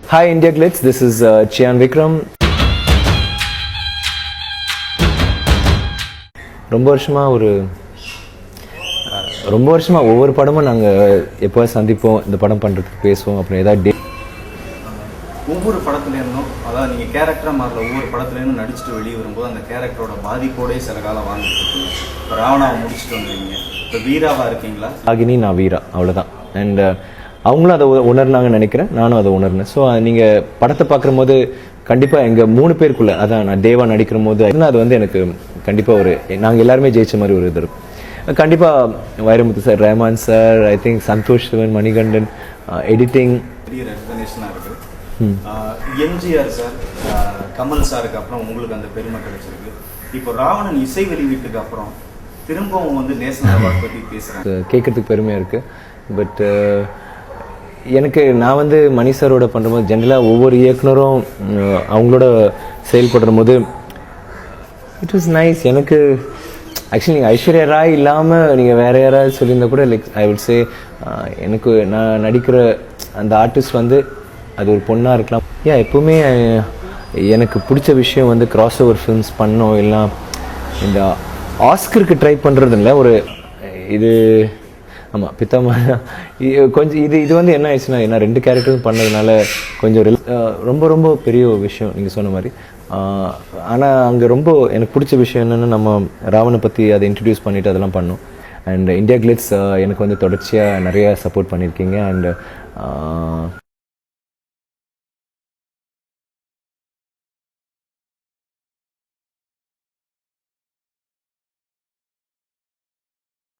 Hi India Glitz, this is Chian Vikram. ரொம்ப வருஷமா ஒவ்வொரு படமும் நாங்கள் எப்போ சந்திப்போம், இந்த படம் பண்ணுறதுக்கு பேசுவோம், அப்புறம் ஏதாவது ஒவ்வொரு படத்துலேருந்தும் அதாவது நீங்கள் கேரக்டராக மாறல ஒவ்வொரு படத்துலேருந்தும் நடிச்சுட்டு வெளியே வரும்போது அந்த கேரக்டரோட பாதிப்போடே சில காலம் வாழ்ந்துட்டு இருக்கீங்க. இப்போ ராவணாவை முடிச்சுட்டு வந்துருக்கீங்க, இப்போ வீராவாக இருக்கீங்களா? ஆகினி நான் வீரா, அவ்வளோதான். அண்ட் அவங்களும் அதை உணர்னாங்கன்னு நினைக்கிறேன், நானும் அதை உணர்னேன். ஸோ நீங்கள் படத்தை பார்க்குற போது கண்டிப்பாக எங்கள் 3 பேருக்குள்ளே, அதான் நான் தேவா நடிக்கிற போது அது வந்து எனக்கு கண்டிப்பாக நாங்கள் எல்லாருமே ஜெயிச்ச மாதிரி ஒரு இது இருக்கும். கண்டிப்பாக Vairamuthu sir, Rahman sir, I think Santhosh Sivan, Manikandan, editing பெரிய ரெகக்னேஷனாக இருக்குது. எம்ஜிஆர் சார், கமல் சாருக்கு அப்புறம் உங்களுக்கு அந்த பெருமை கிடைச்சிருக்கு. இப்போ ராவணன் இசை வெளியீட்டுக்கு அப்புறம் திரும்பவும் வந்து நேஷனல் அவார்ட் பற்றி பேசுகிறேன். கேட்கறதுக்கு பெருமையாக இருக்குது. பட் எனக்கு நான் வந்து மணி சாரோட பண்ணும்போது ஜென்ரலாக ஒவ்வொரு இயக்குனரும் அவங்களோட செயல்படுற போது இட் வாஸ் நைஸ். எனக்கு ஆக்சுவலி நீங்கள் ஐஸ்வர்யா ராய் இல்லாமல் நீங்கள் வேறு யாராவது சொல்லியிருந்தா கூட லைக் ஐ வுட் சே எனக்கு நான் நடிக்கிற அந்த ஆர்டிஸ்ட் வந்து அது ஒரு பொண்ணாக இருக்கலாம். ஏன் எப்போவுமே எனக்கு பிடிச்ச விஷயம் வந்து கிராஸ் ஓவர் ஃபிலிம்ஸ் பண்ணோம், இல்லை இந்த ஆஸ்கருக்கு ட்ரை பண்ணுறது இல்லை, ஒரு இது ஆமாம் பித்தமா கொஞ்சம் இது வந்து என்ன ஆயிடுச்சுன்னா, ஏன்னா 2 கேரக்டரும் பண்ணதுனால கொஞ்சம் ரொம்ப பெரிய விஷயம் நீங்கள் சொன்ன மாதிரி. ஆனால் அங்கே ரொம்ப எனக்கு பிடிச்ச விஷயம் என்னென்னா, நம்ம ராவனை பற்றி அதை இன்ட்ரடியூஸ் பண்ணிவிட்டு அதெல்லாம் பண்ணோம். அண்ட் இந்தியா கிளிட்ஸ் எனக்கு வந்து தொடர்ச்சியாக நிறையா சப்போர்ட் பண்ணியிருக்கீங்க. அண்ட்